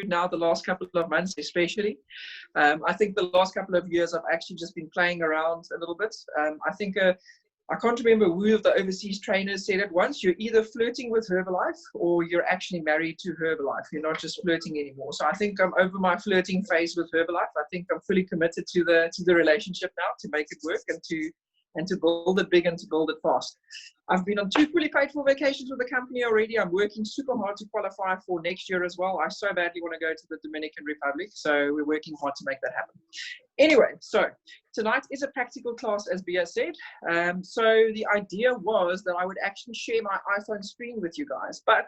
now the last couple of months, especially. I think the last couple of years I've actually just been playing around a little bit. I think I can't remember who of the overseas trainers said it once. You're either flirting with Herbalife or you're actually married to Herbalife. You're not just flirting anymore. So I think I'm over my flirting phase with Herbalife. I think I'm fully committed to the relationship now, to make it work and to build it big and to build it fast. I've been on 2 fully paid for vacations with the company already. I'm working super hard to qualify for next year as well. I so badly want to go to the Dominican Republic, so we're working hard to make that happen. Anyway, so tonight is a practical class, as Bia said. So the idea was that I would actually share my iPhone screen with you guys, but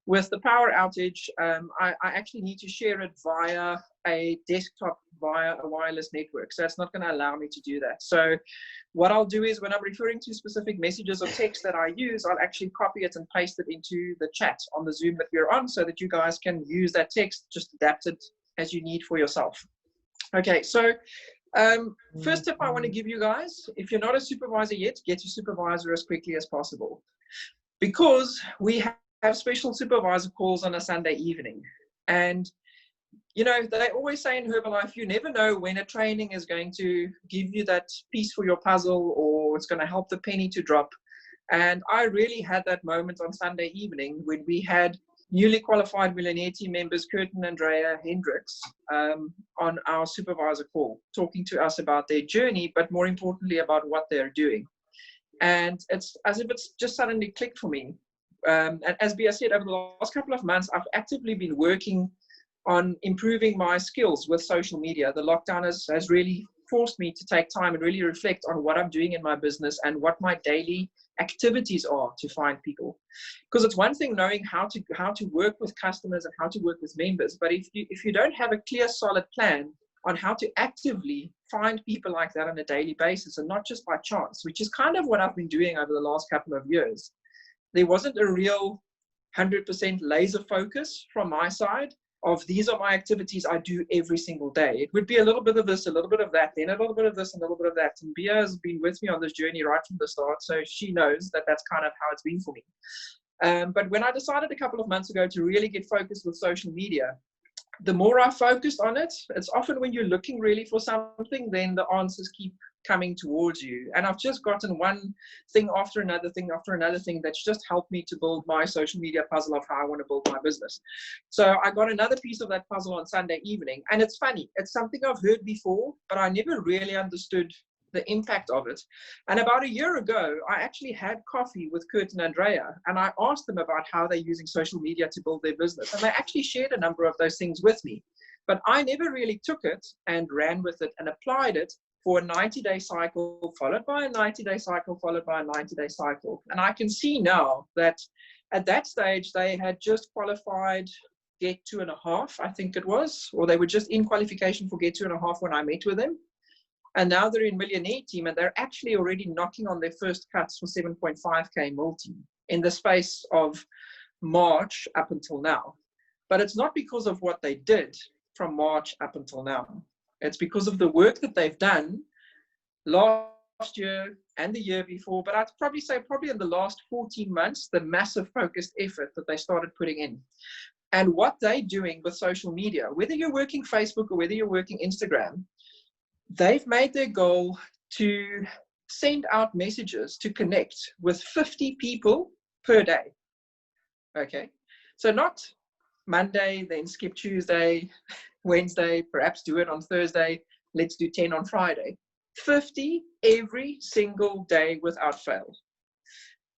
with the power outage, I actually need to share it via a desktop, via a wireless network. So it's not going to allow me to do that. So what I'll do is when I'm referring to specific messages or text that I use, I'll actually copy it and paste it into the chat on the Zoom that we're on so that you guys can use that text, just adapt it as you need for yourself. Okay, so first tip I want to give you guys, if you're not a supervisor yet, get your supervisor as quickly as possible. Because we have special supervisor calls on a Sunday evening. And you know, they always say in Herbalife, you never know when a training is going to give you that piece for your puzzle or it's going to help the penny to drop. And I really had that moment on Sunday evening when we had newly qualified Millionaire Team members, Kurt and Andrea Hendricks, on our supervisor call, talking to us about their journey, but more importantly about what they're doing. And it's as if it's just suddenly clicked for me. And as Bia said, over the last couple of months, I've actively been working on improving my skills with social media. The lockdown has really forced me to take time and really reflect on what I'm doing in my business and what my daily activities are to find people. Because it's one thing knowing how to work with customers and how to work with members, but if you don't have a clear, solid plan on how to actively find people like that on a daily basis and not just by chance, which is kind of what I've been doing over the last couple of years, there wasn't a real 100% laser focus from my side of these are my activities I do every single day. It would be a little bit of this, a little bit of that, then a little bit of this, and a little bit of that. And Bia has been with me on this journey right from the start, so she knows that that's kind of how it's been for me. But when I decided a couple of months ago to really get focused with social media, the more I focused on it, it's often when you're looking really for something, then the answers keep coming towards you. And I've just gotten one thing after another thing after another thing that's just helped me to build my social media puzzle of how I want to build my business. So I got another piece of that puzzle on Sunday evening. And it's funny, it's something I've heard before, but I never really understood the impact of it. And about a year ago, I actually had coffee with Kurt and Andrea, and I asked them about how they're using social media to build their business. And they actually shared a number of those things with me. But I never really took it and ran with it and applied it for a 90-day cycle, followed by a 90-day cycle, followed by a 90-day cycle. And I can see now that at that stage, they had just qualified Get 2.5, I think it was, or they were just in qualification for Get 2.5 when I met with them. And now they're in Millionaire Team, and they're actually already knocking on their first cuts for 7.5K multi in the space of March up until now. But it's not because of what they did from March up until now. It's because of the work that they've done last year and the year before, but I'd probably say probably in the last 14 months, the massive focused effort that they started putting in. And what they're doing with social media, whether you're working Facebook or whether you're working Instagram, they've made their goal to send out messages to connect with 50 people per day. Okay, so not Monday, then skip Tuesday, Wednesday, perhaps do it on Thursday, let's do 10 on Friday. 50 every single day without fail.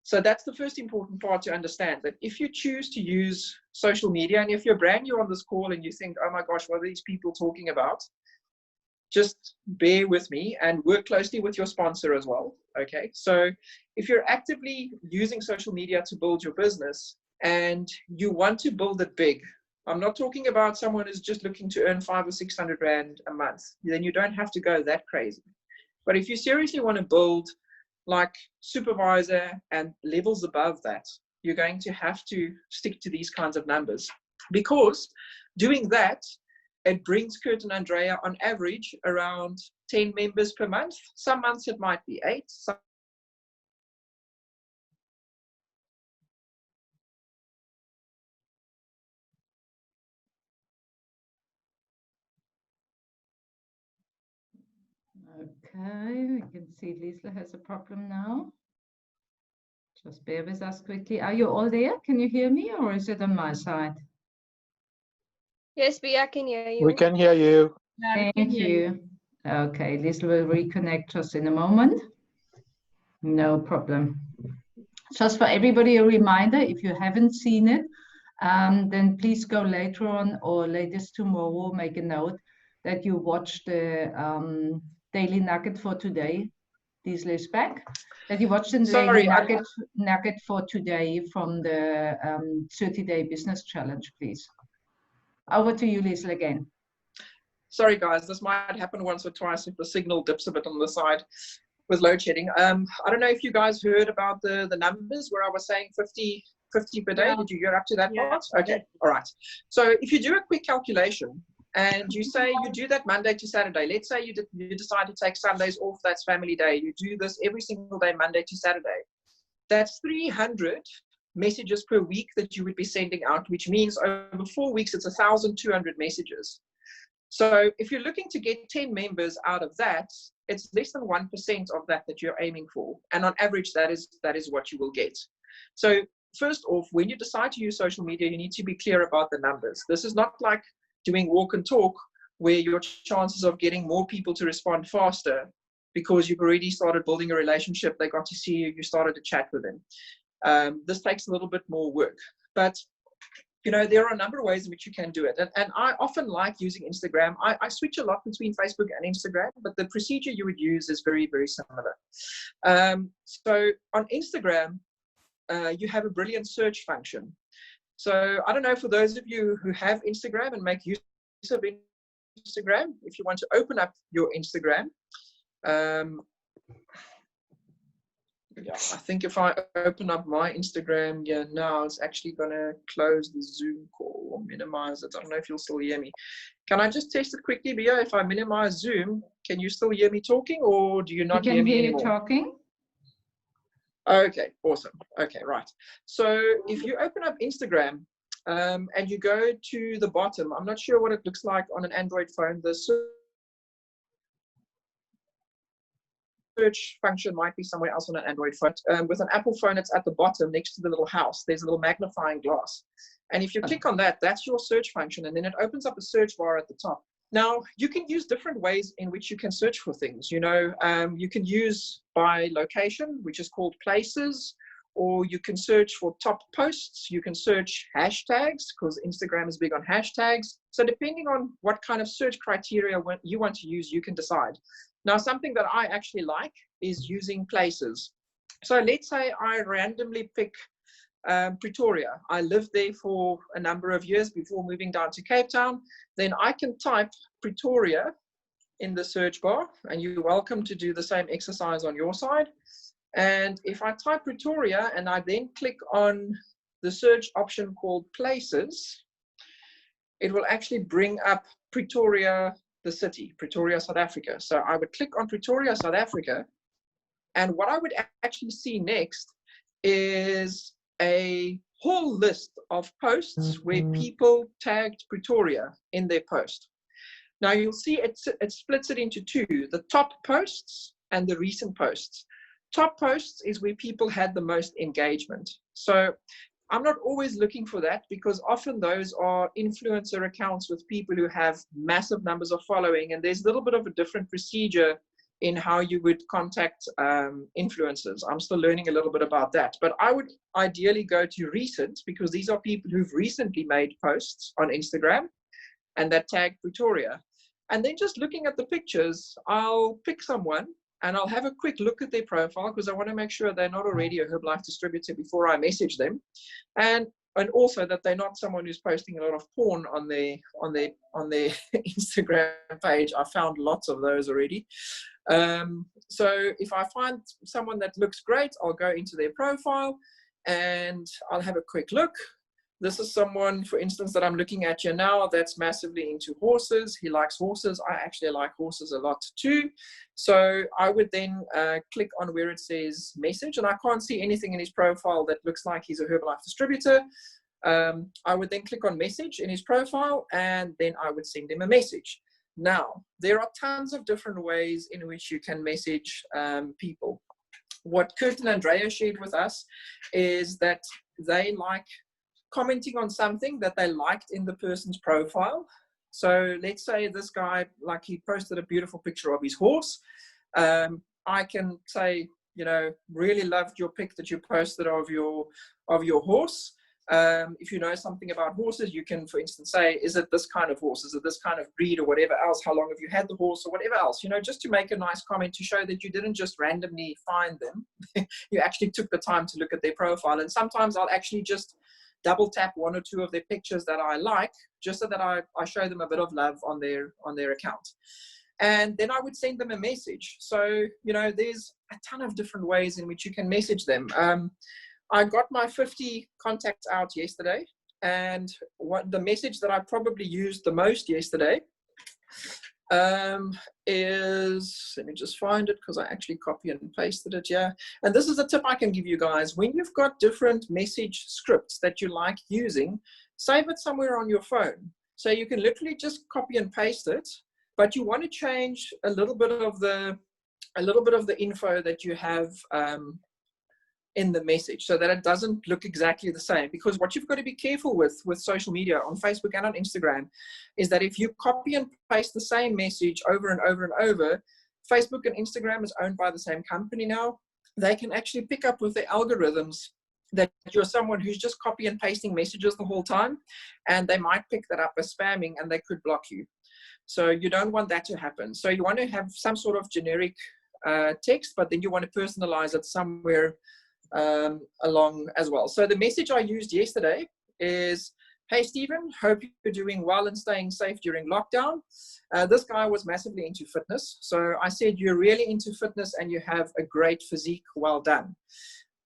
So that's the first important part to understand, that if you choose to use social media, and if you're brand new on this call and you think, oh my gosh, what are these people talking about? Just bear with me and work closely with your sponsor as well. Okay, so if you're actively using social media to build your business and you want to build it big, I'm not talking about someone who's just looking to earn 500 or 600 Rand a month. Then you don't have to go that crazy. But if you seriously want to build like supervisor and levels above that, you're going to have to stick to these kinds of numbers, because doing that, it brings Kurt and Andrea on average around 10 members per month. Some months it might be 8. Some Okay, we can see Liesl has a problem now. Just bear with us quickly. Are you all there? Can you hear me, or is it on my side? Yes, I can hear you. We can hear you. Thank you. Okay, Liesl will reconnect us in a moment. No problem. Just for everybody, a reminder, if you haven't seen it, then please go later on or latest tomorrow, make a note that you watch the daily nugget for today. Liesl is back. That you watch the daily nugget for today from the 30-day business challenge, please. Over to you, Liesl, again. Sorry, guys, this might happen once or twice if the signal dips a bit on the side with load shedding. I don't know if you guys heard about the numbers where I was saying 50 per day. Yeah. Did you get up to that part? Okay, all right. So if you do a quick calculation and you say you do that Monday to Saturday, let's say you decide to take Sundays off, that's family day. You do this every single day, Monday to Saturday. That's 300 messages per week that you would be sending out, which means over 4 weeks, it's 1,200 messages. So if you're looking to get 10 members out of that, it's less than 1% of that you're aiming for. And on average, that is what you will get. So first off, when you decide to use social media, you need to be clear about the numbers. This is not like doing walk and talk where your chances of getting more people to respond faster because you've already started building a relationship, they got to see you, you started to chat with them. This takes a little bit more work. But you know, there are a number of ways in which you can do it. And I often like using Instagram. I switch a lot between Facebook and Instagram, but the procedure you would use is very, very similar. So on Instagram, you have a brilliant search function. So I don't know, for those of you who have Instagram and make use of Instagram, if you want to open up your Instagram, yeah, I think if I open up my Instagram now, it's actually going to close the Zoom call or minimize it. I don't know if you'll still hear me. Can I just test it quickly, Bia? If I minimize Zoom, can you still hear me talking, or do you not hear me anymore? We can hear you talking. Okay, awesome. Okay, right. So if you open up Instagram and you go to the bottom, I'm not sure what it looks like on an Android phone. The search function might be somewhere else on an Android phone. With an Apple phone, it's at the bottom next to the little house. There's a little magnifying glass. And if you click on that, that's your search function. And then it opens up a search bar at the top. Now, you can use different ways in which you can search for things. You know, you can use by location, which is called places, or you can search for top posts. You can search hashtags, because Instagram is big on hashtags. So depending on what kind of search criteria you want to use, you can decide. Now, something that I actually like is using places. So let's say I randomly pick Pretoria. I lived there for a number of years before moving down to Cape Town. Then I can type Pretoria in the search bar, and you're welcome to do the same exercise on your side. And if I type Pretoria and I then click on the search option called places, it will actually bring up Pretoria, the city, Pretoria, South Africa. So I would click on Pretoria, South Africa, and what I would actually see next is a whole list of posts where people tagged Pretoria in their post. Now you'll see it splits it into two, the top posts and the recent posts. Top posts is where people had the most engagement. So I'm not always looking for that, because often those are influencer accounts with people who have massive numbers of following, and there's a little bit of a different procedure in how you would contact influencers. I'm still learning a little bit about that, but I would ideally go to recent, because these are people who've recently made posts on Instagram and that tag Pretoria. And then just looking at the pictures, I'll pick someone and I'll have a quick look at their profile, because I want to make sure they're not already a Herbalife distributor before I message them. And also that they're not someone who's posting a lot of porn on their Instagram page. I found lots of those already. So if I find someone that looks great, I'll go into their profile and I'll have a quick look. This is someone, for instance, that I'm looking at here now that's massively into horses. He likes horses. I actually like horses a lot too. So I would then click on where it says message, and I can't see anything in his profile that looks like he's a Herbalife distributor. I would then click on message in his profile, and then I would send him a message. Now, there are tons of different ways in which you can message people. What Kurt and Andrea shared with us is that they like commenting on something that they liked in the person's profile. So let's say this guy, like, he posted a beautiful picture of his horse. I can say, you know, really loved your pic that you posted of your horse. If you know something about horses, you can, for instance, say, is it this kind of horse? Is it this kind of breed or whatever else? How long have you had the horse or whatever else? You know, just to make a nice comment to show that you didn't just randomly find them. You actually took the time to look at their profile. And sometimes I'll actually just double tap one or two of their pictures that I like, just so that I show them a bit of love on their account. And then I would send them a message. So, you know, there's a ton of different ways in which you can message them. I got my 50 contacts out yesterday, and the message that I probably used the most yesterday is, let me just find it because I actually copy and pasted it here. And this is a tip I can give you guys. When you've got different message scripts that you like using, save it somewhere on your phone. So you can literally just copy and paste it, but you want to change a little bit of the info that you have in the message, so that it doesn't look exactly the same. Because what you've got to be careful with social media, on Facebook and on Instagram, is that if you copy and paste the same message over and over and over, Facebook and Instagram is owned by the same company now. They can actually pick up with their algorithms that you're someone who's just copy and pasting messages the whole time, and they might pick that up as spamming and they could block you. So you don't want that to happen. So you want to have some sort of generic text, but then you want to personalize it somewhere along as well. So the message I used yesterday is, hey Stephen, hope you're doing well and staying safe during lockdown. This guy was massively into fitness. So I said, you're really into fitness and you have a great physique, well done.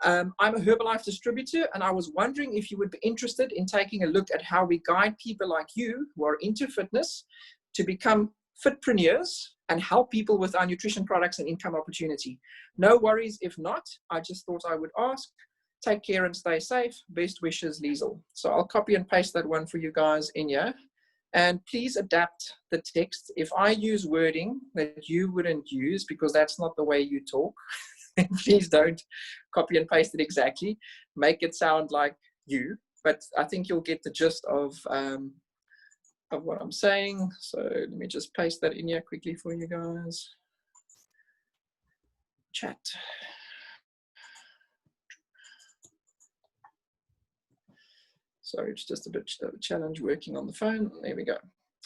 I'm a Herbalife distributor, and I was wondering if you would be interested in taking a look at how we guide people like you who are into fitness to become fitpreneurs and help people with our nutrition products and income opportunity. No worries if not. I just thought I would ask. Take care and stay safe. Best wishes, Liesl. So I'll copy and paste that one for you guys in here. And please adapt the text. If I use wording that you wouldn't use because that's not the way you talk, please don't copy and paste it exactly. Make it sound like you. But I think you'll get the gist of what I'm saying. So let me just paste that in here quickly for you guys. Chat. Sorry, it's just a bit of a challenge working on the phone. There we go.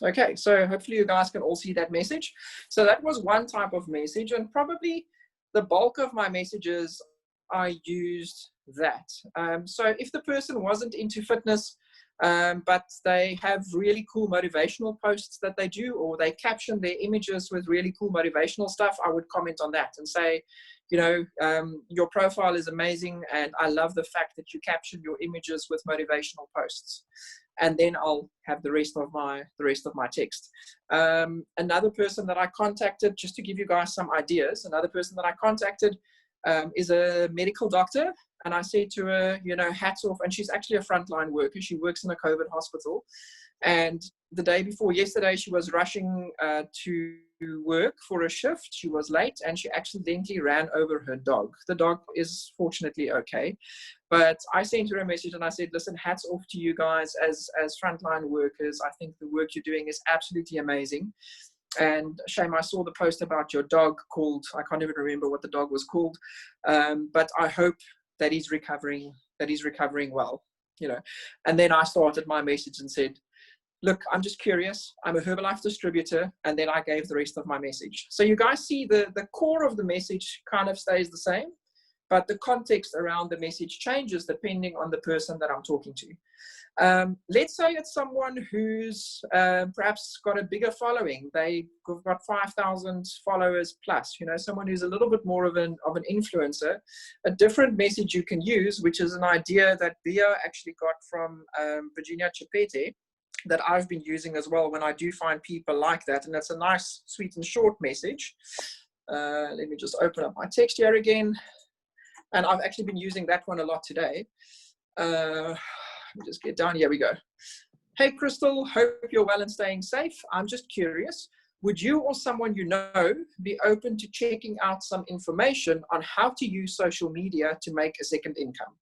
Okay, so hopefully you guys can all see that message. So that was one type of message, and probably the bulk of my messages, I used that. So if the person wasn't into fitness, but they have really cool motivational posts that they do, or they caption their images with really cool motivational stuff, I would comment on that and say, you know, your profile is amazing, and I love the fact that you caption your images with motivational posts. And then I'll have the rest of my text. Another person that I contacted, just to give you guys some ideas, another person that I contacted is a medical doctor. And I said to her, you know, hats off. And she's actually a frontline worker. She works in a COVID hospital. And the day before yesterday, she was rushing to work for a shift. She was late and she accidentally ran over her dog. The dog is fortunately okay. But I sent her a message and I said, listen, hats off to you guys as frontline workers. I think the work you're doing is absolutely amazing. And shame, I saw the post about your dog called, I can't even remember what the dog was called. But I hope that he's recovering well, you know. And then I started my message and said, look, I'm just curious. I'm a Herbalife distributor. And then I gave the rest of my message. So you guys see the core of the message kind of stays the same, but the context around the message changes depending on the person that I'm talking to. Let's say it's someone who's perhaps got a bigger following. They've got 5,000 followers plus, you know, someone who's a little bit more of an influencer. A different message you can use, which is an idea that Bia actually got from Virginia Chipete, that I've been using as well when I do find people like that. And that's a nice, sweet and short message. Let me just open up my text here again. And I've actually been using that one a lot today. Let me just get down. Here we go. Hey, Crystal, hope you're well and staying safe. I'm just curious, would you or someone you know be open to checking out some information on how to use social media to make a second income?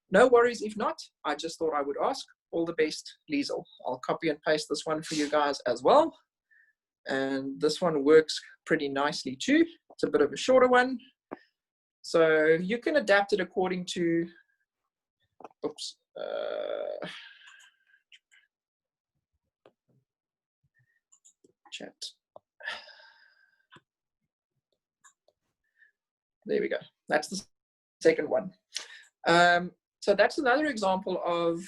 No worries if not. I just thought I would ask. All the best, Liesel. I'll copy and paste this one for you guys as well. And this one works pretty nicely too. It's a bit of a shorter one. So you can adapt it according to, oops, chat. There we go. That's the second one. So that's another example of,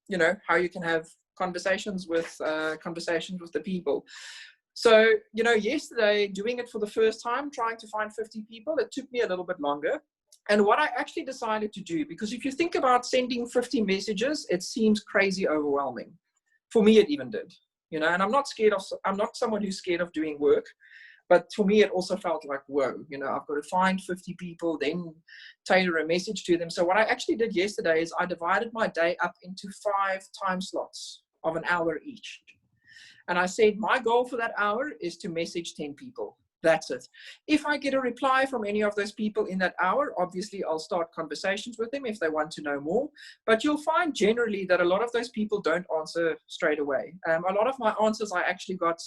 you know, how you can have conversations with the people. So, you know, yesterday, doing it for the first time, trying to find 50 people, it took me a little bit longer. And what I actually decided to do, because if you think about sending 50 messages, it seems crazy overwhelming. For me, it even did, you know, and I'm not someone who's scared of doing work. But for me, it also felt like, whoa, you know, I've got to find 50 people, then tailor a message to them. So what I actually did yesterday is I divided my day up into 5 time slots of an hour each. And I said, my goal for that hour is to message 10 people. That's it. If I get a reply from any of those people in that hour, obviously I'll start conversations with them if they want to know more. But you'll find generally that a lot of those people don't answer straight away. A lot of my answers I actually got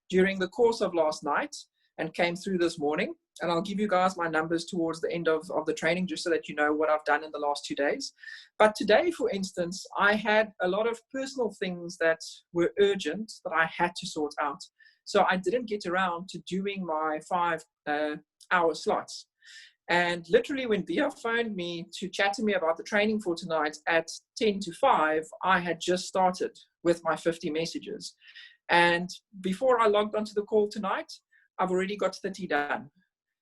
during the course of last night and came through this morning. And I'll give you guys my numbers towards the end of the training, just so that you know what I've done in the last 2 days. But today, for instance, I had a lot of personal things that were urgent that I had to sort out. So I didn't get around to doing my 5-hour slots. And literally when Bia phoned me to chat to me about the training for tonight at 10 to 5, I had just started with my 50 messages. And before I logged onto the call tonight, I've already got 30 done.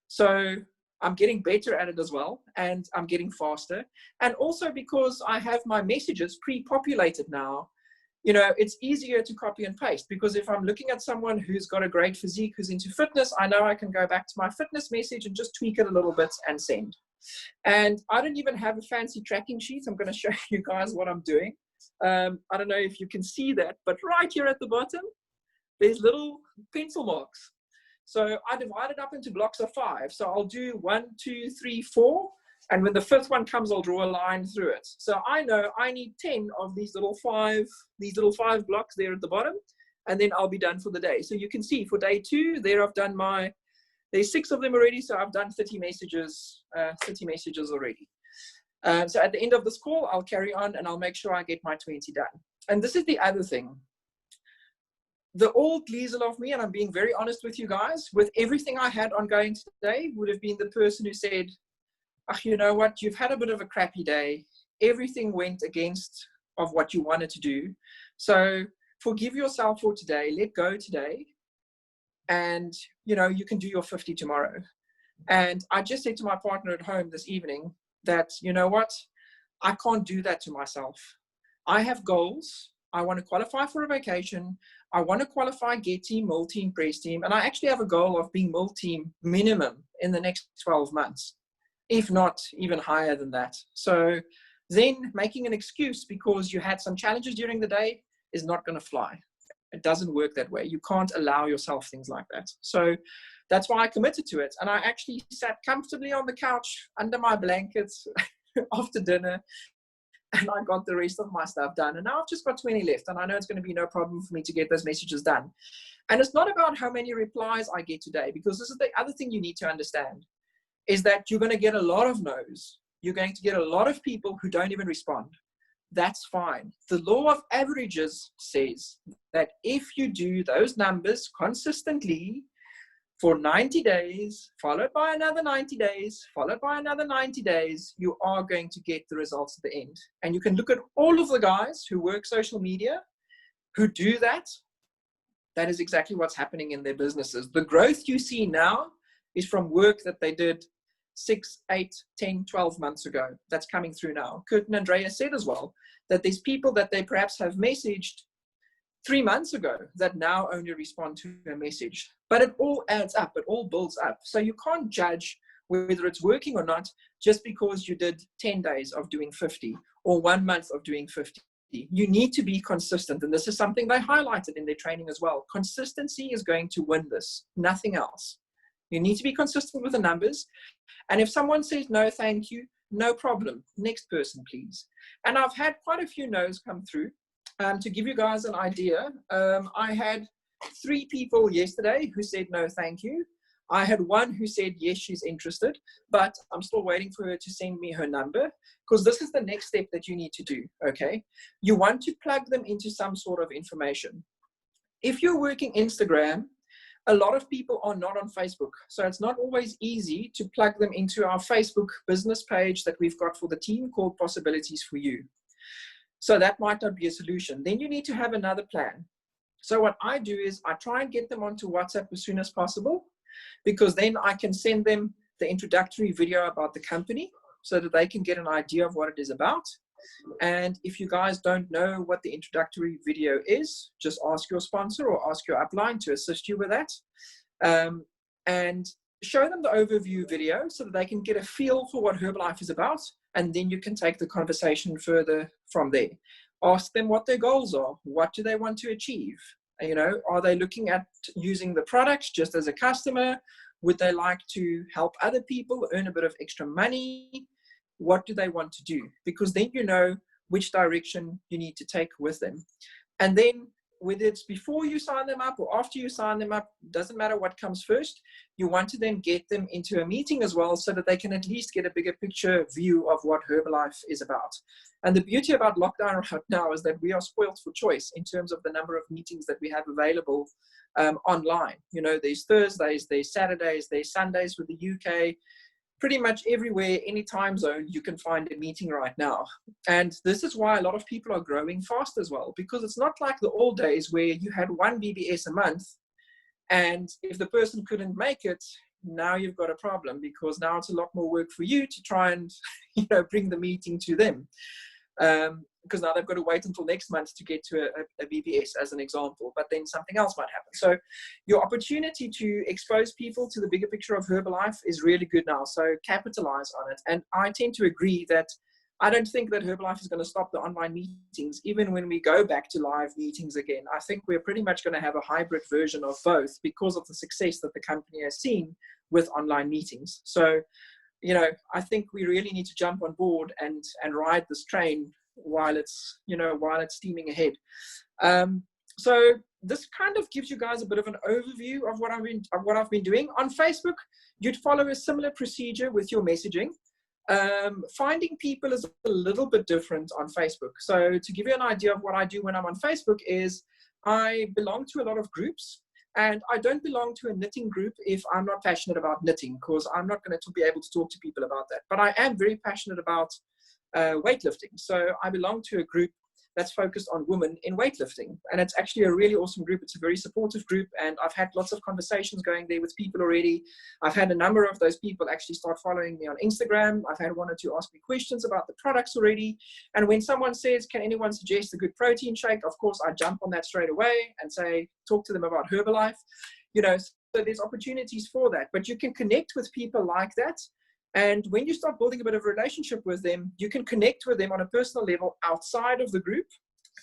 So I'm getting better at it as well, and I'm getting faster. And also because I have my messages pre-populated now, you know, it's easier to copy and paste, because if I'm looking at someone who's got a great physique, who's into fitness, I know I can go back to my fitness message and just tweak it a little bit and send. And I don't even have a fancy tracking sheet. I'm going to show you guys what I'm doing. I don't know if you can see that, but right here at the bottom, there's little pencil marks. So I divide it up into blocks of 5. So I'll do 1, 2, 3, 4. And when the 5th one comes, I'll draw a line through it. So I know I need 10 of these little 5 blocks there at the bottom. And then I'll be done for the day. So you can see for day 2, there I've done there's 6 of them already. So I've done 30 messages already. So at the end of this call, I'll carry on and I'll make sure I get my 20 done. And this is the other thing. The old Liesel of me, and I'm being very honest with you guys, with everything I had ongoing today, would have been the person who said, oh, you know what, you've had a bit of a crappy day. Everything went against of what you wanted to do. So forgive yourself for today, let go today. And, you know, you can do your 50 tomorrow. And I just said to my partner at home this evening that, you know what, I can't do that to myself. I have goals. I want to qualify for a vacation. I want to qualify Get Team, Mill Team, Press Team. And I actually have a goal of being Mill Team minimum in the next 12 months, if not even higher than that. So then making an excuse because you had some challenges during the day is not going to fly. It doesn't work that way. You can't allow yourself things like that. So that's why I committed to it. And I actually sat comfortably on the couch under my blankets after dinner, and I got the rest of my stuff done. And now I've just got 20 left. And I know it's going to be no problem for me to get those messages done. And it's not about how many replies I get today, because this is the other thing you need to understand, is that you're going to get a lot of no's. You're going to get a lot of people who don't even respond. That's fine. The law of averages says that if you do those numbers consistently for 90 days, followed by another 90 days, followed by another 90 days, you are going to get the results at the end. And you can look at all of the guys who work social media, who do that. That is exactly what's happening in their businesses. The growth you see now is from work that they did 6, 8, 10, 12 months ago. That's coming through now. Kurt and Andrea said as well that there's people that they perhaps have messaged 3 months ago that now only respond to a message. But it all adds up. It all builds up. So you can't judge whether it's working or not just because you did 10 days of doing 50 or 1 month of doing 50. You need to be consistent. And this is something they highlighted in their training as well. Consistency is going to win this, nothing else. You need to be consistent with the numbers. And if someone says, no, thank you, no problem. Next person, please. And I've had quite a few no's come through. To give you guys an idea, I had 3 people yesterday who said, no, thank you. I had 1 who said, yes, she's interested, but I'm still waiting for her to send me her number, because this is the next step that you need to do, okay? You want to plug them into some sort of information. If you're working Instagram, a lot of people are not on Facebook, so it's not always easy to plug them into our Facebook business page that we've got for the team called Possibilities for You. So that might not be a solution. Then you need to have another plan. So what I do is I try and get them onto WhatsApp as soon as possible, because then I can send them the introductory video about the company so that they can get an idea of what it is about. And if you guys don't know what the introductory video is, just ask your sponsor or ask your upline to assist you with that. And show them the overview video so that they can get a feel for what Herbalife is about. And then you can take the conversation further from there. Ask them what their goals are. What do they want to achieve? You know, are they looking at using the products just as a customer? Would they like to help other people earn a bit of extra money? What do they want to do? Because then you know which direction you need to take with them. And then whether it's before you sign them up or after you sign them up, doesn't matter what comes first, you want to then get them into a meeting as well so that they can at least get a bigger picture view of what Herbalife is about. And the beauty about lockdown right now is that we are spoiled for choice in terms of the number of meetings that we have available online. You know, there's Thursdays, there's Saturdays, there's Sundays with the UK. Pretty much everywhere, any time zone, you can find a meeting right now. And this is why a lot of people are growing fast as well, because it's not like the old days where you had 1 BBS a month, and if the person couldn't make it, now you've got a problem, because now it's a lot more work for you to try and, you know, bring the meeting to them. Because now they've got to wait until next month to get to a BBS, as an example, but then something else might happen. So your opportunity to expose people to the bigger picture of Herbalife is really good now. So capitalize on it. And I tend to agree that I don't think that Herbalife is going to stop the online meetings, even when we go back to live meetings again. I think we're pretty much going to have a hybrid version of both because of the success that the company has seen with online meetings. So, you know, I think we really need to jump on board and ride this train while it's, you know, while it's steaming ahead. So this kind of gives you guys a bit of an overview of what I've been doing. On Facebook, you'd follow a similar procedure with your messaging. Finding people is a little bit different on Facebook. So to give you an idea of what I do when I'm on Facebook is I belong to a lot of groups, and I don't belong to a knitting group if I'm not passionate about knitting, because I'm not going to be able to talk to people about that. But I am very passionate about weightlifting. So I belong to a group that's focused on women in weightlifting. And it's actually a really awesome group. It's a very supportive group. And I've had lots of conversations going there with people already. I've had a number of those people actually start following me on Instagram. I've had 1 or 2 ask me questions about the products already. And when someone says, can anyone suggest a good protein shake? Of course, I jump on that straight away and say, talk to them about Herbalife. You know, so there's opportunities for that. But you can connect with people like that. And when you start building a bit of a relationship with them, you can connect with them on a personal level outside of the group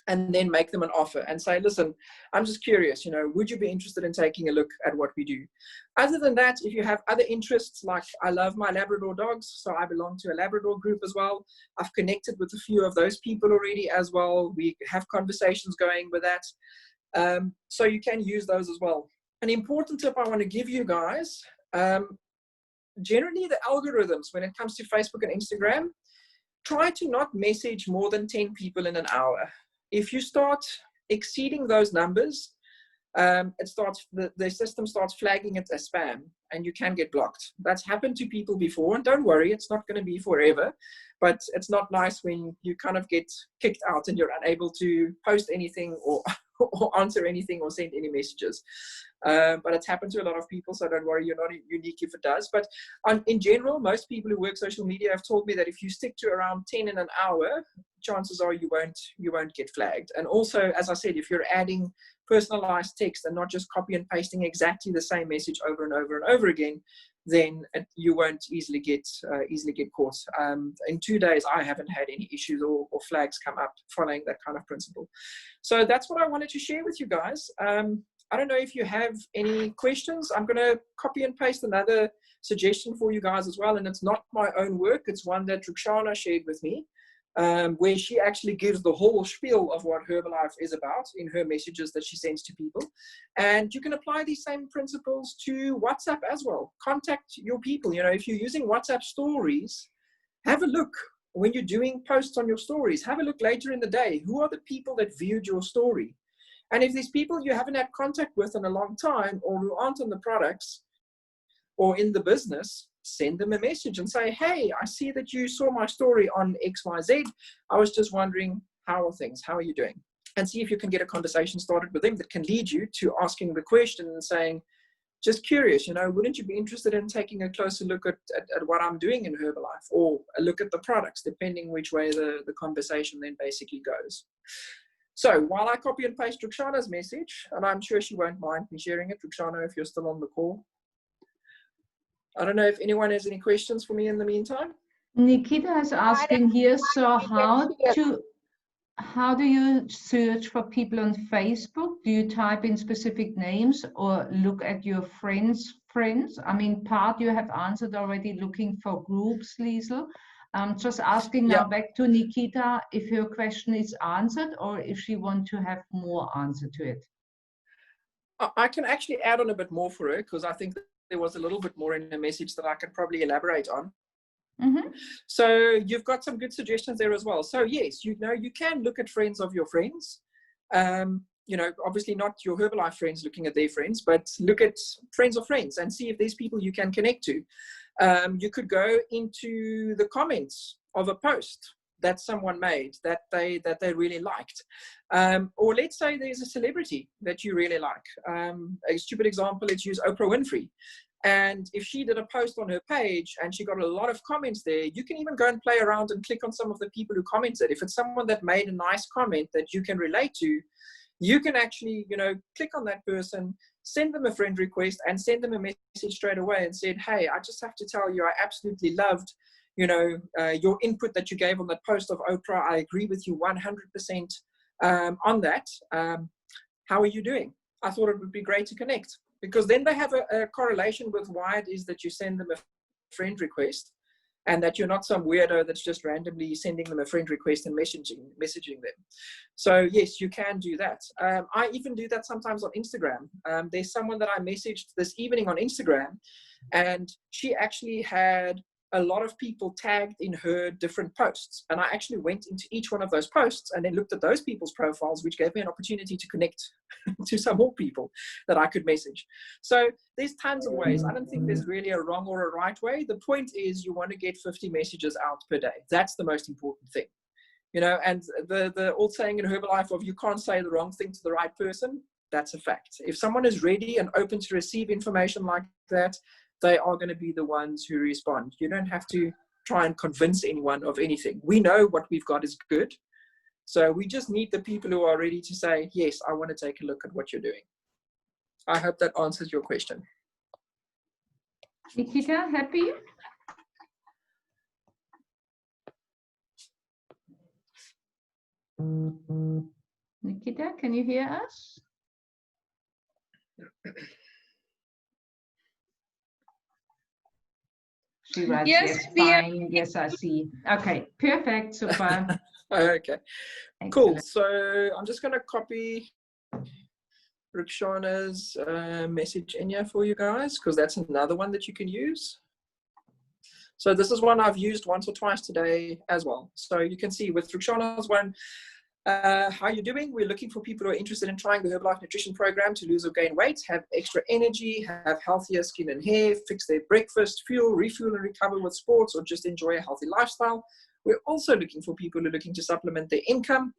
and then make them an offer and say, listen, I'm just curious, you know, would you be interested in taking a look at what we do? Other than that, if you have other interests, like I love my Labrador dogs, so I belong to a Labrador group as well. I've connected with a few of those people already as well. We have conversations going with that. So you can use those as well. An important tip I want to give you guys, generally the algorithms when it comes to Facebook and Instagram, try to not message more than 10 people in an hour. If you start exceeding those numbers, the system starts flagging it as spam and you can get blocked. That's happened to people before, and don't worry, it's not going to be forever, but it's not nice when you kind of get kicked out and you're unable to post anything or answer anything or send any messages. But it's happened to a lot of people, so don't worry, you're not unique if it does. But in general, most people who work social media have told me that if you stick to around 10 in an hour, chances are you won't get flagged. And also, as I said, if you're adding personalized text and not just copy and pasting exactly the same message over and over and over again, then you won't easily get caught. In 2 days, I haven't had any issues or flags come up following that kind of principle. So that's what I wanted to share with you guys. I don't know if you have any questions. I'm going to copy and paste another suggestion for you guys as well. And it's not my own work. It's one that Rukhsana shared with me, where she actually gives the whole spiel of what Herbalife is about in her messages that she sends to people. And you can apply these same principles to WhatsApp as well. Contact your people. You know, if you're using WhatsApp stories, have a look. When you're doing posts on your stories, have a look later in the day. Who are the people that viewed your story? And if there's people you haven't had contact with in a long time, or who aren't on the products or in the business, send them a message and say, hey, I see that you saw my story on XYZ. I was just wondering, how are things? How are you doing? And see if you can get a conversation started with them that can lead you to asking the question and saying, just curious, you know, wouldn't you be interested in taking a closer look at what I'm doing in Herbalife, or a look at the products, depending which way the conversation then basically goes. So while I copy and paste Rukhsana's message, and I'm sure she won't mind me sharing it, Rukhsana, if you're still on the call. I don't know if anyone has any questions for me in the meantime. Nikita is asking here, so how do you search for people on Facebook? Do you type in specific names or look at your friends? I mean, part you have answered already, looking for groups, Liesl. Just asking now back to Nikita if her question is answered or if she wants to have more answer to it. I can actually add on a bit more for her, because I think there was a little bit more in the message that I could probably elaborate on. Mm-hmm. So you've got some good suggestions there as well. So yes, you know, you can look at friends of your friends. You know, obviously not your Herbalife friends looking at their friends, but look at friends of friends and see if there's people you can connect to. You could go into the comments of a post that someone made that they really liked. Or let's say there's a celebrity that you really like. A stupid example, let's use Oprah Winfrey. And if she did a post on her page and she got a lot of comments there, you can even go and play around and click on some of the people who commented. If it's someone that made a nice comment that you can relate to, you can actually, you know, click on that person, send them a friend request and send them a message straight away and said, hey, I just have to tell you, I absolutely loved, you know, your input that you gave on that post of Oprah. I agree with you 100% on that. How are you doing? I thought it would be great to connect, because then they have a correlation with why it is that you send them a friend request, and that you're not some weirdo that's just randomly sending them a friend request and messaging them. So yes, you can do that. I even do that sometimes on Instagram. There's someone that I messaged this evening on Instagram, and she actually had a lot of people tagged in her different posts. And I actually went into each one of those posts and then looked at those people's profiles, which gave me an opportunity to connect to some more people that I could message. So there's tons of ways. I don't think there's really a wrong or a right way. The point is you want to get 50 messages out per day. That's the most important thing. You know, and the old saying in Herbalife of you can't say the wrong thing to the right person, that's a fact. If someone is ready and open to receive information like that, they are going to be the ones who respond. You don't have to try and convince anyone of anything. We know what we've got is good. So we just need the people who are ready to say, yes, I want to take a look at what you're doing. I hope that answers your question. Nikita, happy? Nikita, can you hear us? She writes, yes, fine. Yes, I see. Okay, perfect. Super. Okay, excellent. Cool. So I'm just going to copy Rukhsana's message in here for you guys, because that's another one that you can use. So this is one I've used once or twice today as well. So you can see with Rukhsana's one, how you doing? We're looking for people who are interested in trying the Herbalife nutrition program to lose or gain weight, have extra energy, have healthier skin and hair, fix their breakfast, fuel, refuel and recover with sports, or just enjoy a healthy lifestyle. We're also looking for people who are looking to supplement their income.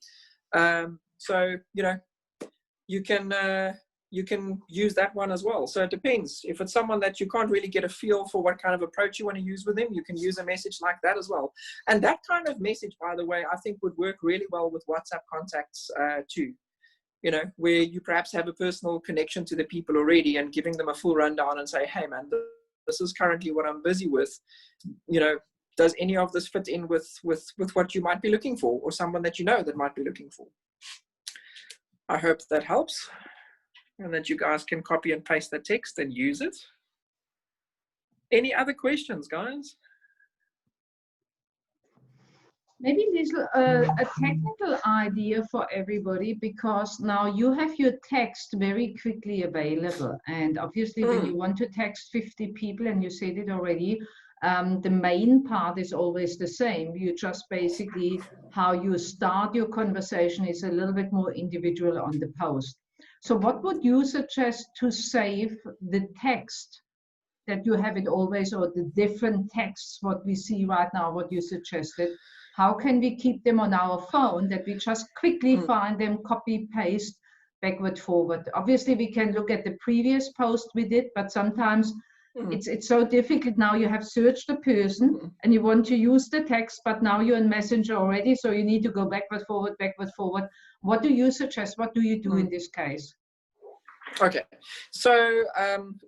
So, you know, you can use that one as well. So it depends. If it's someone that you can't really get a feel for what kind of approach you want to use with them, you can use a message like that as well. And that kind of message, by the way, I think would work really well with WhatsApp contacts too. You know, where you perhaps have a personal connection to the people already and giving them a full rundown and say, hey man, this is currently what I'm busy with. You know, does any of this fit in with what you might be looking for, or someone that you know that might be looking for? I hope that helps, and that you guys can copy and paste the text and use it. Any other questions, guys? Maybe a technical idea for everybody, because now you have your text very quickly available. And obviously when you want to text 50 people, and you said it already, the main part is always the same. You just basically, how you start your conversation is a little bit more individual on the post. So what would you suggest to save the text, that you have it always, or the different texts, what we see right now, what you suggested? How can we keep them on our phone, that we just quickly find them, copy, paste, backward, forward? Obviously, we can look at the previous post we did, but sometimes it's so difficult. Now you have searched the person and you want to use the text, but now you're in Messenger already, so you need to go backward, forward, backward, forward. What do you suggest? What do you do in this case? Okay, so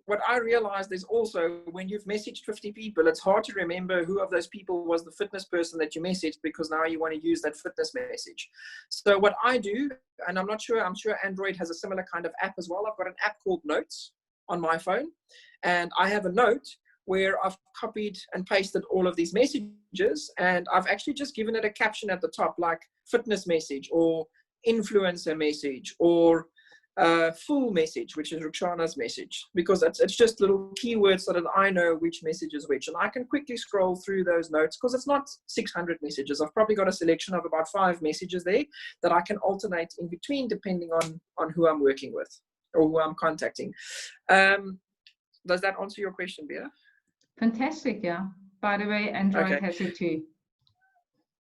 what I realized is also, when you've messaged 50 people, it's hard to remember who of those people was the fitness person that you messaged, because now you want to use that fitness message. So what I do, and I'm sure Android has a similar kind of app as well. I've got an app called Notes on my phone, and I have a note where I've copied and pasted all of these messages, and I've actually just given it a caption at the top, like fitness message, or influencer message, or full message, which is Ruxana's message, because it's just little keywords so that I know which message is which, and I can quickly scroll through those notes, because it's not 600 messages. I've probably got a selection of about 5 messages there that I can alternate in between, depending on who I'm working with or who I'm contacting. Does that answer your question, Bea? Fantastic, yeah. By the way, Android has it too.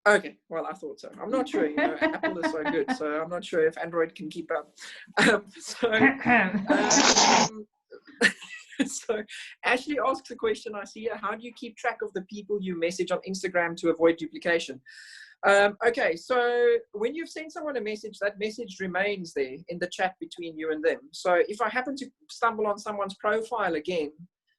Okay, well, I thought so. I'm not sure, you know, Apple is so good, so I'm not sure if Android can keep up. So Ashley asks a question I see here: how do you keep track of the people you message on Instagram to avoid duplication? Okay, so when you've sent someone a message, that message remains there in the chat between you and them. So if I happen to stumble on someone's profile again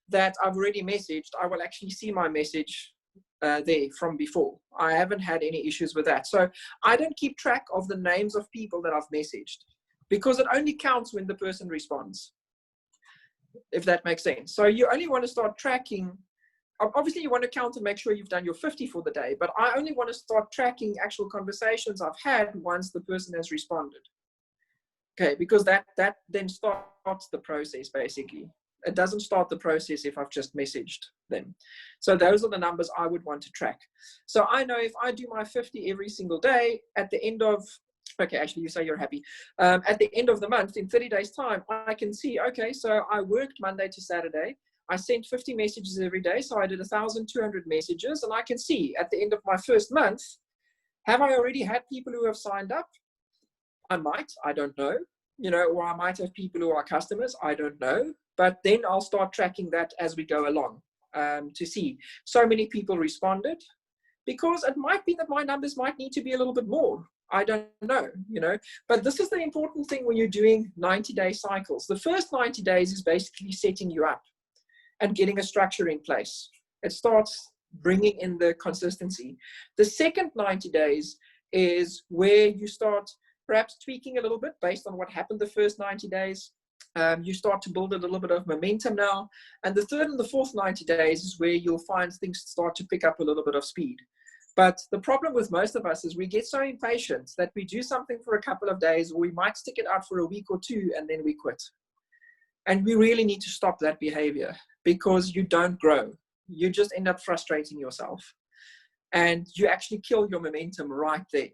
that I've already messaged, I will actually see my message there from before. I haven't had any issues with that. So I don't keep track of the names of people that I've messaged, because it only counts when the person responds, if that makes sense. So you only want to start tracking. Obviously, you want to count and make sure you've done your 50 for the day, but I only want to start tracking actual conversations I've had once the person has responded. Okay, because that then starts the process, basically. It doesn't start the process if I've just messaged them. So those are the numbers I would want to track. So I know if I do my 50 every single day, at the end of, okay, actually you say you're happy. At the end of the month, in 30 days time, I can see, okay, so I worked Monday to Saturday. I sent 50 messages every day. So I did 1,200 messages, and I can see at the end of my first month, have I already had people who have signed up? I might, I don't know. You know, or I might have people who are customers, I don't know. But then I'll start tracking that as we go along to see. So many people responded, because it might be that my numbers might need to be a little bit more. I don't know, you know. But this is the important thing when you're doing 90-day cycles. The first 90 days is basically setting you up and getting a structure in place. It starts bringing in the consistency. The second 90 days is where you start perhaps tweaking a little bit based on what happened the first 90 days. You start to build a little bit of momentum now. And the third and the fourth 90 days is where you'll find things start to pick up a little bit of speed. But the problem with most of us is we get so impatient that we do something for a couple of days, or we might stick it out for a week or two, and then we quit. And we really need to stop that behavior, because you don't grow. You just end up frustrating yourself. And you actually kill your momentum right there.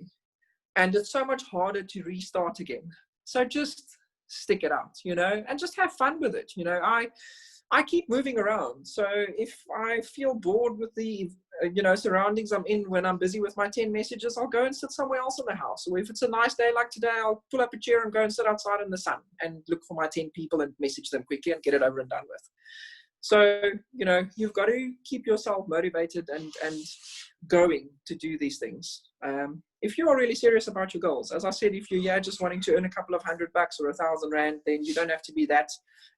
And it's so much harder to restart again. So just stick it out, you know, and just have fun with it. You know, I keep moving around. So if I feel bored with the, you know, surroundings I'm in when I'm busy with my 10 messages, I'll go and sit somewhere else in the house. Or if it's a nice day like today, I'll pull up a chair and go and sit outside in the sun and look for my 10 people and message them quickly and get it over and done with. So, you know, you've got to keep yourself motivated and going to do these things. If you are really serious about your goals, as I said, if you're just wanting to earn a couple of $100 or 1,000 Rand, then you don't have to be that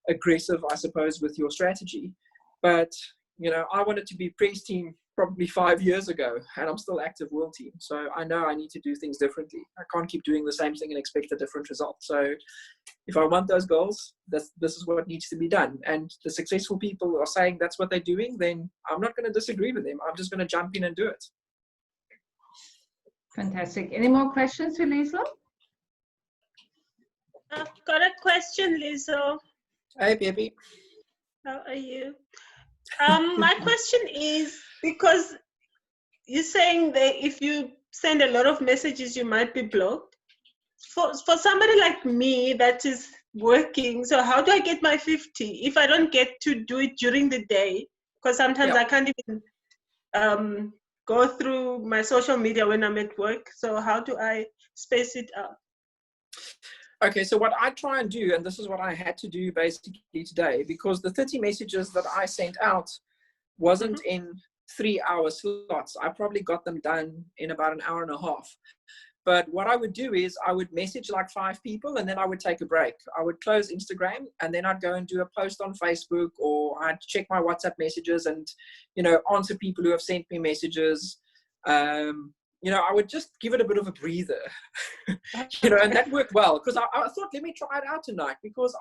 aggressive, I suppose, with your strategy. But, you know, I wanted to be press team probably 5 years ago, and I'm still active world team. So I know I need to do things differently. I can't keep doing the same thing and expect a different result. So if I want those goals, this is what needs to be done. And the successful people are saying that's what they're doing, then I'm not going to disagree with them. I'm just going to jump in and do it. Fantastic. Any more questions to Liesl? I've got a question, Liesl. Hey, baby. How are you? My question is, because you're saying that if you send a lot of messages, you might be blocked. For somebody like me that is working, so how do I get my 50 if I don't get to do it during the day? Because sometimes I can't even go through my social media when I'm at work. So how do I space it out? Okay, so what I try and do, and this is what I had to do basically today, because the 30 messages that I sent out wasn't in 3-hour slots. I probably got them done in about an hour and a half. But what I would do is I would message like 5 people, and then I would take a break. I would close Instagram, and then I'd go and do a post on Facebook, or I'd check my WhatsApp messages and, you know, answer people who have sent me messages. You know, I would just give it a bit of a breather, you know, and that worked well, because I thought, let me try it out tonight, because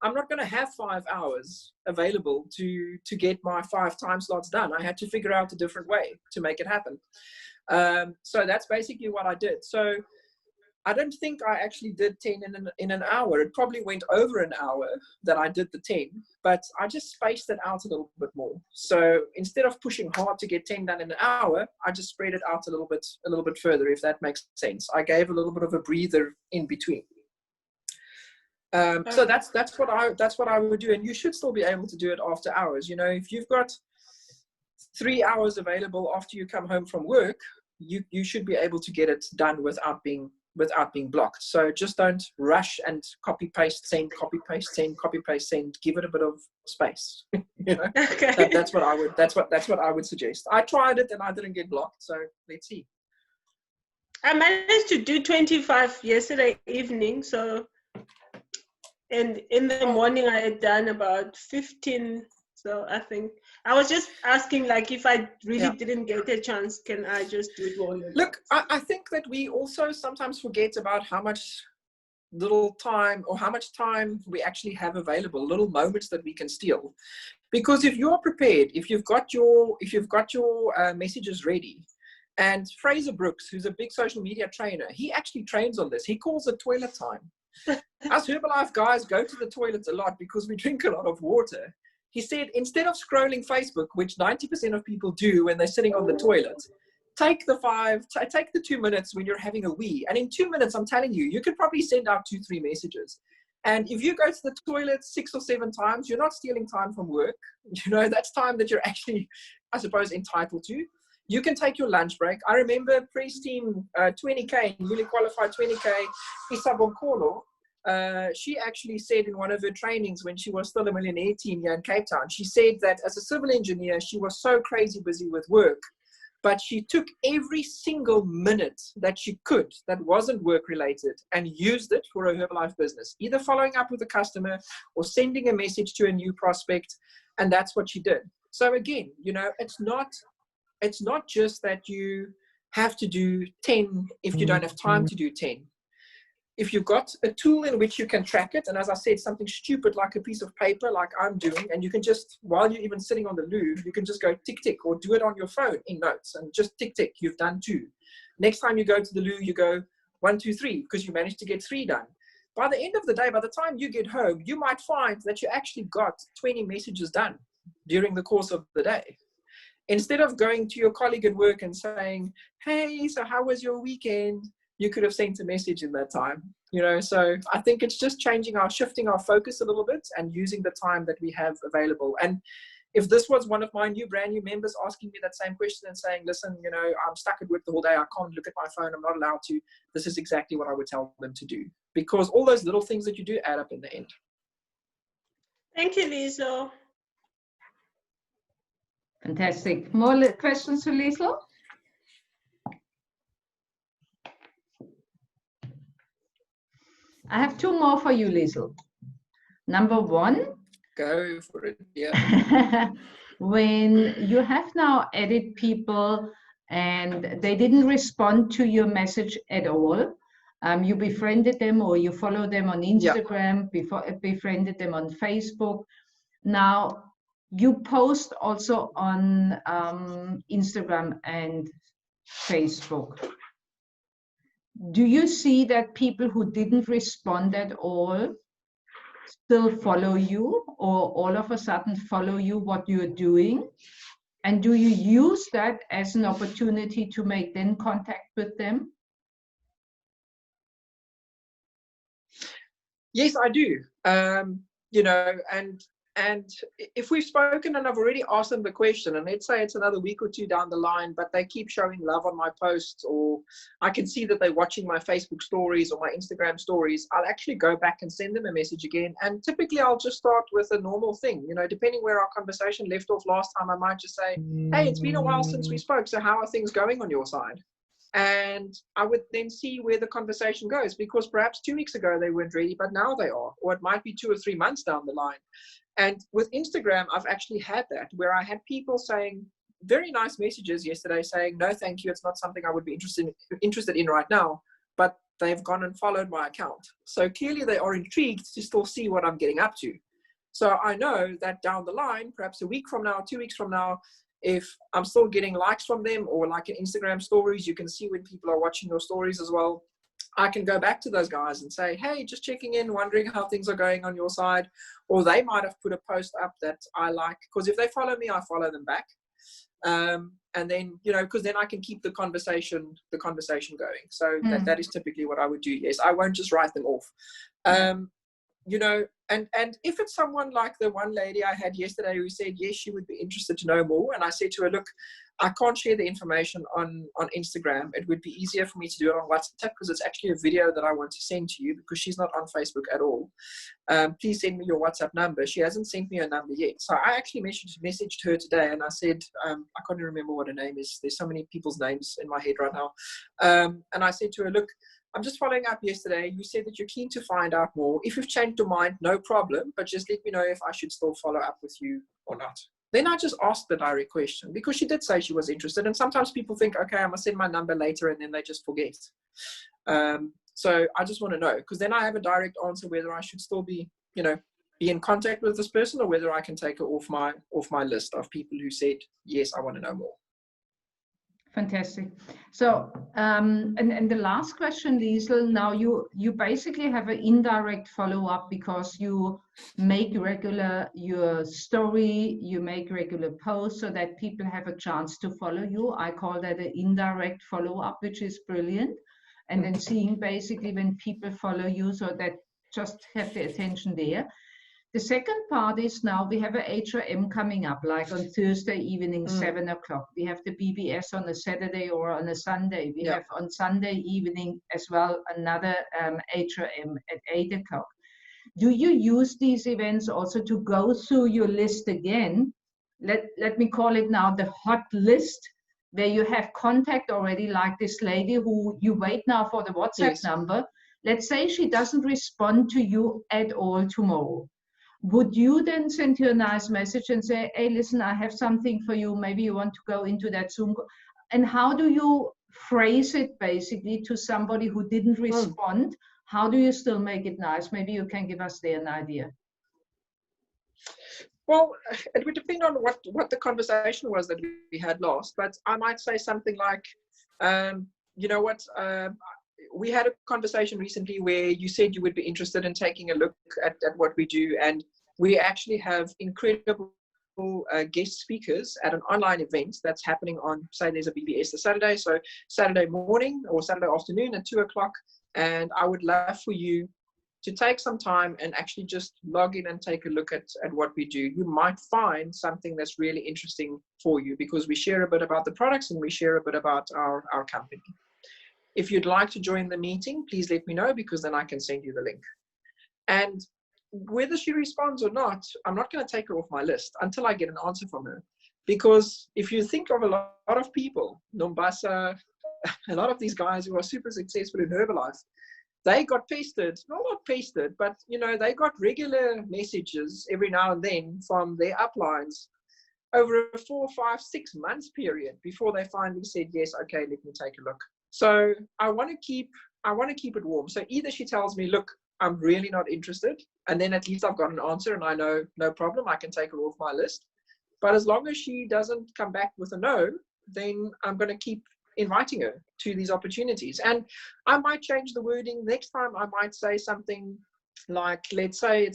I'm not going to have 5 hours available to get my 5 time slots done. I had to figure out a different way to make it happen. So that's basically what I did. So I don't think I actually did 10 in an hour. It probably went over an hour that I did the 10, but I just spaced it out a little bit more. So instead of pushing hard to get 10 done in an hour, I just spread it out a little bit further, if that makes sense. I gave a little bit of a breather in between. So that's what I would do, and you should still be able to do it after hours. You know, if you've got 3 hours available after you come home from work, you should be able to get it done without being blocked. So just don't rush and copy paste send, copy paste send, copy paste send. Give it a bit of space. You know, Okay. that's what I would suggest. I tried it and I didn't get blocked. So let's see. I managed to do 25 yesterday evening. So, and in the morning I had done about 15. So I think I was just asking, like, if I really didn't get a chance, can I just do it all? Look, I think that we also sometimes forget about how much little time, or how much time we actually have available, little moments that we can steal. Because if you're prepared, if you've got your messages ready, and Fraser Brooks, who's a big social media trainer, he actually trains on this. He calls it toilet time. Us Herbalife guys go to the toilets a lot because we drink a lot of water. He said, instead of scrolling Facebook, which 90% of people do when they're sitting on the toilet, take the 2 minutes when you're having a wee. And in 2 minutes, I'm telling you, you could probably send out 2-3 messages. And if you go to the toilet 6 or 7 times, you're not stealing time from work. You know, that's time that you're actually, I suppose, entitled to. You can take your lunch break. I remember press team 20K, newly qualified 20K, Isabel Kolo. She actually said in one of her trainings when she was still a millionaire team here in Cape Town, she said that as a civil engineer, she was so crazy busy with work, but she took every single minute that she could that wasn't work related and used it for her Herbalife business, either following up with a customer or sending a message to a new prospect. And that's what she did. So again, you know, it's not just that you have to do 10 if you don't have time to do 10. If you've got a tool in which you can track it, and as I said, something stupid like a piece of paper like I'm doing, and you can just, while you're even sitting on the loo, you can just go tick, tick, or do it on your phone in notes and just tick, tick, you've done 2. Next time you go to the loo, you go 1, 2, 3, because you managed to get 3 done. By the end of the day, by the time you get home, you might find that you actually got 20 messages done during the course of the day. Instead of going to your colleague at work and saying, hey, so how was your weekend? You could have sent a message in that time, you know. So I think it's just shifting our focus a little bit and using the time that we have available. And if this was one of my brand new members asking me that same question and saying, listen, you know, I'm stuck at work the whole day, I can't look at my phone, I'm not allowed to, this is exactly what I would tell them to do, because all those little things that you do add up in the end. Thank you, Liesl. Fantastic. More questions to Liesl? I have 2 more for you, Liesl. Number 1, Go for it. Yeah. When you have now added people and they didn't respond to your message at all, you befriended them or you follow them on Instagram, befriended them on Facebook. Now you post also on Instagram and Facebook. Do you see that people who didn't respond at all still follow you, or all of a sudden follow you what you're doing? And do you use that as an opportunity to make then contact with them? Yes, I do. You know, and if we've spoken and I've already asked them the question, and let's say it's another week or two down the line, but they keep showing love on my posts, or I can see that they're watching my Facebook stories or my Instagram stories, I'll actually go back and send them a message again. And typically I'll just start with a normal thing, you know, depending where our conversation left off last time. I might just say, hey, it's been a while since we spoke, so how are things going on your side? And I would then see where the conversation goes, because perhaps 2 weeks ago they weren't ready, but now they are, or it might be 2 or 3 months down the line. And with Instagram, I've actually had that, where I had people saying very nice messages yesterday saying, no, thank you, it's not something I would be interested in right now, but they've gone and followed my account. So clearly they are intrigued to still see what I'm getting up to. So I know that down the line, perhaps a week from now, 2 weeks from now, if I'm still getting likes from them, or like in Instagram stories, you can see when people are watching your stories as well, I can go back to those guys and say, hey, just checking in, wondering how things are going on your side. Or they might have put a post up that I like, because if they follow me, I follow them back. And then, you know, because then I can keep the conversation going. So that is typically what I would do. Yes, I won't just write them off. You know, and if it's someone like the one lady I had yesterday who said, yes, she would be interested to know more. And I said to her, look, I can't share the information on Instagram. It would be easier for me to do it on WhatsApp, because it's actually a video that I want to send to you, because she's not on Facebook at all. Please send me your WhatsApp number. She hasn't sent me her number yet. So I actually messaged her today, and I said, I can't remember what her name is. There's so many people's names in my head right now. And I said to her, look, I'm just following up yesterday. You said that you're keen to find out more. If you've changed your mind, no problem, but just let me know if I should still follow up with you or not. Then I just asked the direct question, because she did say she was interested. And sometimes people think, okay, I must send my number later, and then they just forget. So I just want to know, because then I have a direct answer whether I should still be, you know, be in contact with this person, or whether I can take her off my list of people who said, yes, I want to know more. Fantastic. So, and the last question, Liesl, now you basically have an indirect follow-up, because you make regular your story, you make regular posts so that people have a chance to follow you. I call that an indirect follow-up, which is brilliant. And then seeing basically when people follow you, so that just have the attention there. The second part is, now we have a HRM coming up, like on Thursday evening, 7 o'clock. We have the BBS on a Saturday or on a Sunday. We have on Sunday evening as well another HRM at 8 o'clock. Do you use these events also to go through your list again? Let me call it now the hot list, where you have contact already, like this lady who you wait now for the WhatsApp number. Let's say she doesn't respond to you at all tomorrow. Would you then send her a nice message and say, hey, listen, I have something for you. Maybe you want to go into that Zoom. And how do you phrase it basically to somebody who didn't respond? How do you still make it nice? Maybe you can give us there an idea. Well, it would depend on what the conversation was that we had last. But I might say something like, you know what, we had a conversation recently where you said you would be interested in taking a look at what we do. And we actually have incredible guest speakers at an online event that's happening on, say there's a BBS this Saturday. So Saturday morning or Saturday afternoon at 2 o'clock. And I would love for you to take some time and actually just log in and take a look at what we do. You might find something that's really interesting for you, because we share a bit about the products and we share a bit about our company. If you'd like to join the meeting, please let me know, because then I can send you the link. And whether she responds or not, I'm not going to take her off my list until I get an answer from her. Because if you think of a lot of people, Nombasa, a lot of these guys who are super successful in Herbalife, they got pestered, well, not pestered, but, you know, they got regular messages every now and then from their uplines over a 4, 5, 6 months period before they finally said, yes, okay, let me take a look. So I want to keep it warm. So either she tells me, look, I'm really not interested, and then at least I've got an answer and I know, no problem, I can take her off my list. But as long as she doesn't come back with a no, then I'm going to keep inviting her to these opportunities. And I might change the wording. Next time I might say something like, let's say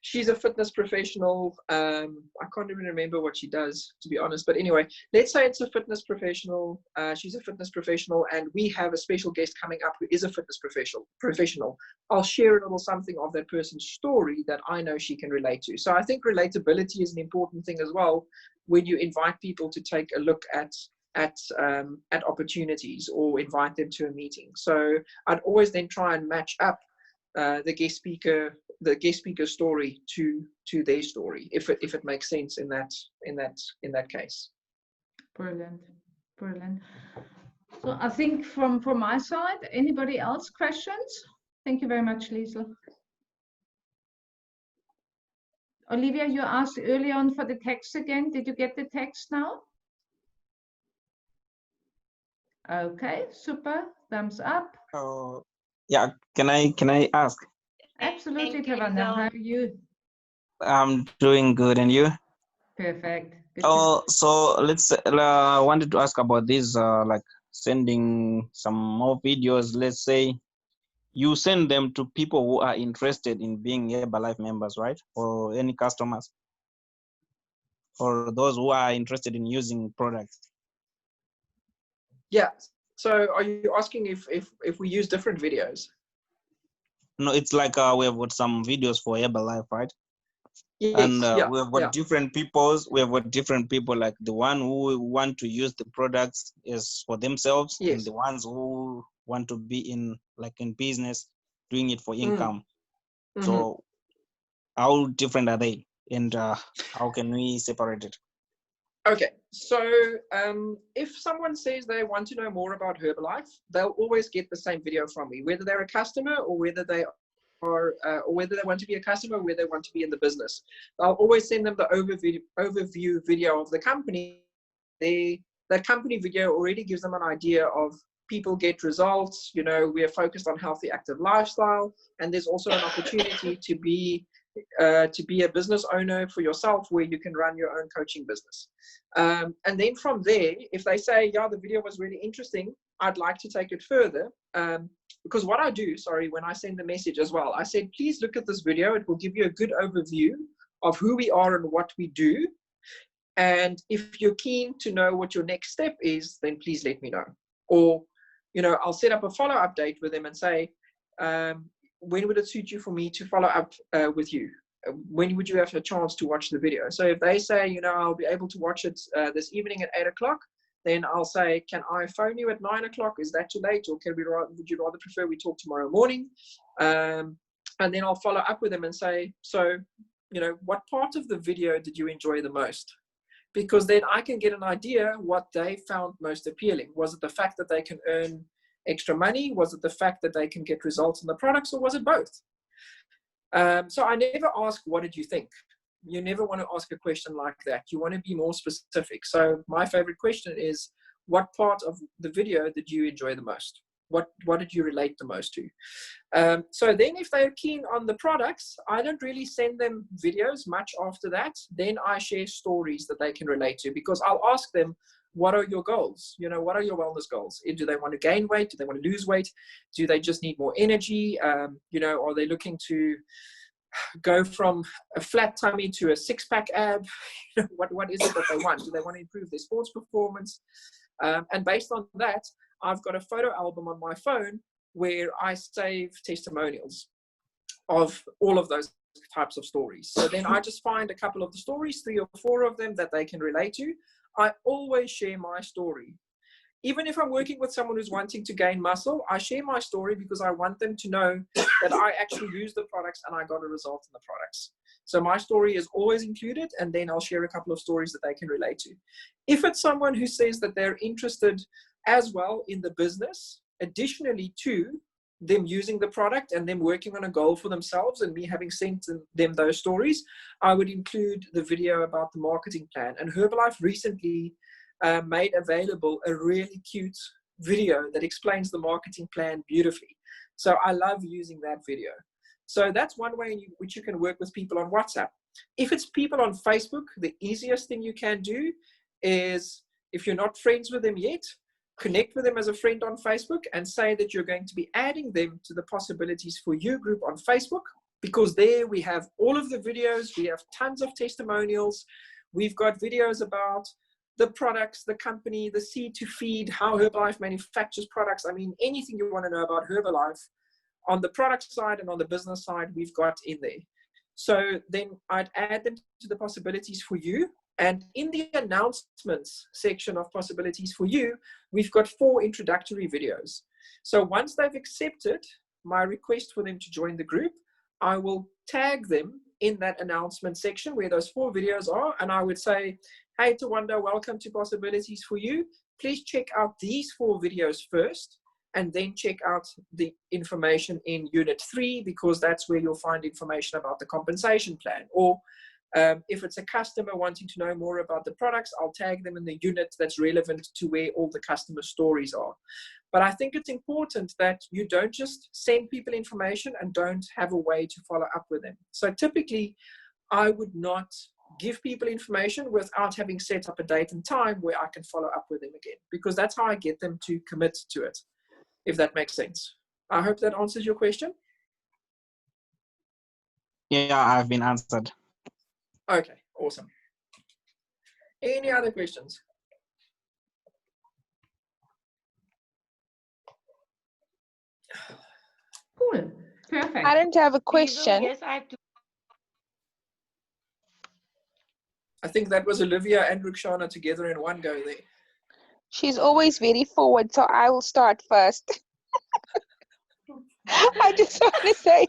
she's a fitness professional. I can't even remember what she does, to be honest. But anyway, let's say it's a fitness professional. She's a fitness professional, and we have a special guest coming up who is a fitness professional. I'll share a little something of that person's story that I know she can relate to. So I think relatability is an important thing as well when you invite people to take a look at opportunities or invite them to a meeting. So I'd always then try and match up the guest speaker story to their story, if it makes sense in that case. Brilliant. So I think from my side, anybody else questions? Thank you very much, Liesl. Olivia, you asked early on for the text again. Did you get the text now? Okay, super. Thumbs up. Yeah, can I ask? Absolutely, Tavanda. How are you? I'm doing good, and you? Perfect. Good So let's I wanted to ask about this, like sending some more videos. Let's say you send them to people who are interested in being Herbalife members, right? Or any customers, or those who are interested in using products. Yeah. So are you asking if we use different videos? No, it's like we have got some videos for Herbalife, right? Yes, And yeah, we have got different people, like the one who want to use the products is for themselves, yes. and the ones who want to be in business, doing it for income. So how different are they, and how can we separate it? Okay, so if someone says they want to know more about Herbalife, they'll always get the same video from me, whether they're a customer or whether they are, or whether they want to be a customer, or whether they want to be in the business. I'll always send them the overview video of the company. That company video already gives them an idea of people get results. You know, we are focused on healthy, active lifestyle, and there's also an opportunity to be a business owner for yourself, where you can run your own coaching business. And then from there, if they say, yeah, the video was really interesting, I'd like to take it further. Because what I do, when I send the message as well, I said, please look at this video. It will give you a good overview of who we are and what we do. And if you're keen to know what your next step is, then please let me know. Or, you know, I'll set up a follow-up date with them and say, when would it suit you for me to follow up with you? When would you have a chance to watch the video? So if they say, you know, I'll be able to watch it this evening at 8 o'clock, then I'll say, can I phone you at 9 o'clock? Is that too late? Or would you rather prefer we talk tomorrow morning? And then I'll follow up with them and say, so, you know, what part of the video did you enjoy the most? Because then I can get an idea what they found most appealing. Was it the fact that they can earn extra money? Was it the fact that they can get results in the products, or was it both? So I never ask, what did you think? You never want to ask a question like that. You want to be more specific. So my favorite question is, what part of the video did you enjoy the most? What did you relate the most to? So then if they're keen on the products, I don't really send them videos much after that. Then I share stories that they can relate to, because I'll ask them, what are your goals? You know, what are your wellness goals? Do they want to gain weight? Do they want to lose weight? Do they just need more energy? You know, are they looking to go from a flat tummy to a six-pack ab? What is it that they want? Do they want to improve their sports performance? And based on that, I've got a photo album on my phone where I save testimonials of all of those types of stories. So then I just find a couple of the stories, 3 or 4 of them that they can relate to. I always share my story. Even if I'm working with someone who's wanting to gain muscle, I share my story because I want them to know that I actually use the products and I got a result in the products. So my story is always included, and then I'll share a couple of stories that they can relate to. If it's someone who says that they're interested as well in the business, additionally to them using the product and them working on a goal for themselves and me having sent them those stories, I would include the video about the marketing plan. And Herbalife recently made available a really cute video that explains the marketing plan beautifully. So I love using that video. So that's one way in which you can work with people on WhatsApp. If it's people on Facebook, the easiest thing you can do is, if you're not friends with them yet, connect with them as a friend on Facebook and say that you're going to be adding them to the Possibilities for You group on Facebook, because there we have all of the videos, we have tons of testimonials, we've got videos about the products, the company, the seed to feed, how Herbalife manufactures products. I mean, anything you want to know about Herbalife on the product side and on the business side, we've got in there. So then I'd add them to the Possibilities for You. And in the announcements section of Possibilities for You, we've got 4 introductory videos. So once they've accepted my request for them to join the group, I will tag them in that announcement section where those 4 videos are. And I would say, hey, Tawanda, welcome to Possibilities for You. Please check out these 4 videos first, and then check out the information in Unit 3, because that's where you'll find information about the compensation plan. Or if it's a customer wanting to know more about the products, I'll tag them in the unit that's relevant to where all the customer stories are. But I think it's important that you don't just send people information and don't have a way to follow up with them. So typically, I would not give people information without having set up a date and time where I can follow up with them again, because that's how I get them to commit to it, if that makes sense. I hope that answers your question. Yeah, I've been answered. Okay, awesome. Any other questions? Cool. Perfect. I don't have a question. Yes, I have to. I think that was Olivia and Ruxana together in one go there. She's always very forward, so I will start first. I just want to say,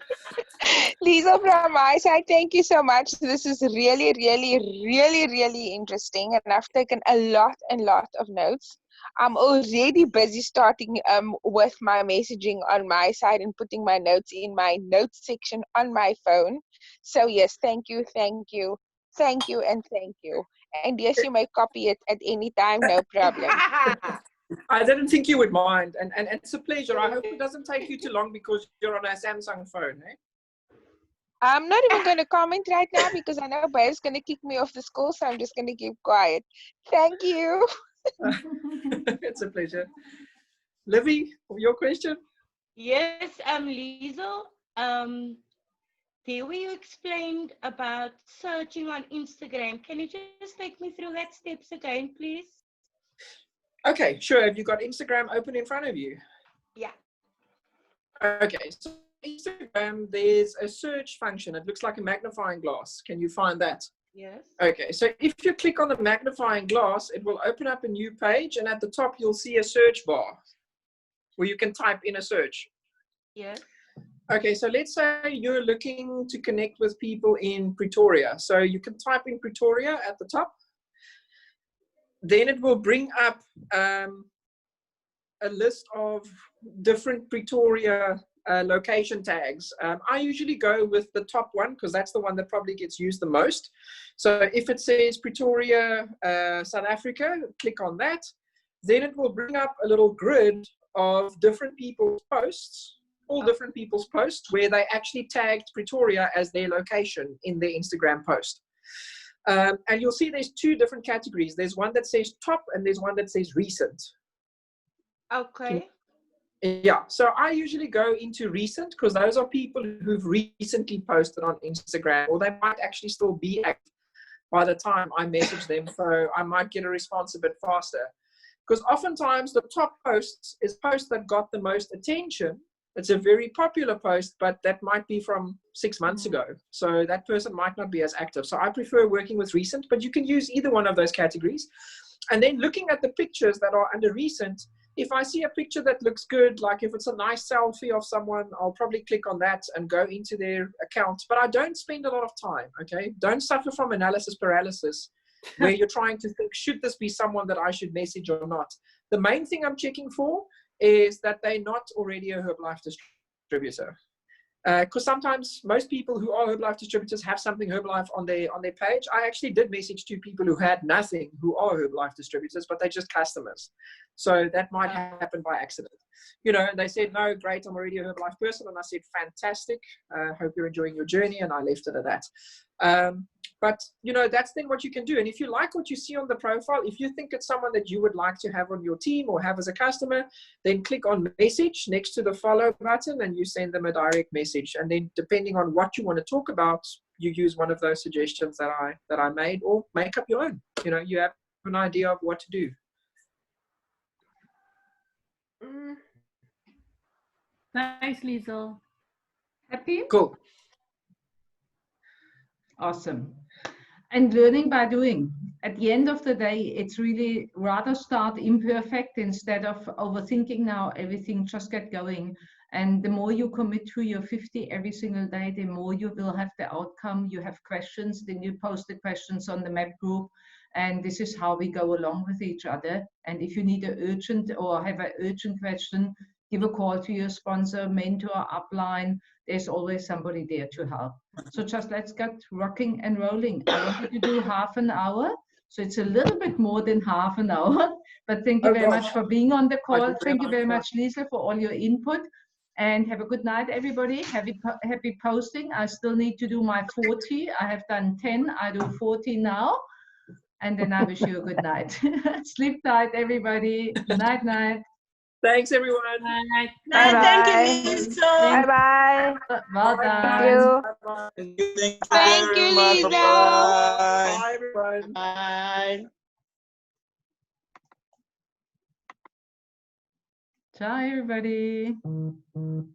Lisa, from my side, thank you so much. This is really, really, really, really interesting, and I've taken a lot of notes. I'm already busy starting with my messaging on my side and putting my notes in my notes section on my phone. So yes, thank you, and thank you. And yes, you may copy it at any time, no problem. I didn't think you would mind, and it's a pleasure. I hope it doesn't take you too long because you're on a Samsung phone, eh? I'm not even going to comment right now because I know Bear's going to kick me off the school, so I'm just going to keep quiet. Thank you. It's a pleasure. Livy, your question? Yes, Liesel, there where you explained about searching on Instagram. Can you just take me through that steps again, please? Okay, sure. Have you got Instagram open in front of you? Yeah. Okay, so Instagram, there's a search function. It looks like a magnifying glass. Can you find that? Yes. Okay, so if you click on the magnifying glass, it will open up a new page, and at the top you'll see a search bar where you can type in a search. Yes. Okay, so let's say you're looking to connect with people in Pretoria. So you can type in Pretoria at the top. Then it will bring up a list of different Pretoria location tags. I usually go with the top one because that's the one that probably gets used the most. So if it says Pretoria, South Africa, click on that. Then it will bring up a little grid of different people's posts, all different people's posts, where they actually tagged Pretoria as their location in their Instagram post. And you'll see there's 2 different categories. There's one that says top and there's one that says recent. Okay. Yeah, so I usually go into recent because those are people who've recently posted on Instagram, or they might actually still be active by the time I message them. So I might get a response a bit faster. Because oftentimes the top posts is posts that got the most attention. It's a very popular post, but that might be from 6 months ago. So that person might not be as active. So I prefer working with recent, but you can use either one of those categories. And then looking at the pictures that are under recent, if I see a picture that looks good, like if it's a nice selfie of someone, I'll probably click on that and go into their account. But I don't spend a lot of time, okay? Don't suffer from analysis paralysis where you're trying to think, should this be someone that I should message or not? The main thing I'm checking for is that they're not already a Herbalife distributor. distributor. Because sometimes most people who are Herbalife distributors have something Herbalife on their page. I actually did message 2 people who had nothing who are Herbalife distributors, but they're just customers. So that might happen by accident. You know, and they said, no, great, I'm already a Herbalife person. And I said, fantastic. Hope you're enjoying your journey. And I left it at that. But, you know, that's then what you can do. And if you like what you see on the profile, if you think it's someone that you would like to have on your team or have as a customer, then click on message next to the follow button and you send them a direct message. And then depending on what you want to talk about, you use one of those suggestions that I made, or make up your own. You know, you have an idea of what to do. Nice, Liesl. Happy? Cool. Awesome. And learning by doing. At the end of the day, it's really rather start imperfect instead of overthinking now everything, just get going. And the more you commit to your 50 every single day, the more you will have the outcome. You have questions, then you post the questions on the map group. And this is how we go along with each other. And if you need an urgent or have an urgent question, give a call to your sponsor, mentor, upline. There's always somebody there to help. So just let's get rocking and rolling. I wanted to do half an hour. So it's a little bit more than half an hour. But thank you very much for being on the call. Thank you very much, Liesl, for all your input. And have a good night, everybody. Happy posting. I still need to do my 40. I have done 10. I do 40 now. And then I wish you a good night. Sleep tight, everybody. Night, night. Thanks, everyone. Bye. Thank you, Lisa. Bye-bye. Well Thank done. you. Thank you very much. Lisa. Bye. Bye, everyone. Bye. Ciao, everybody.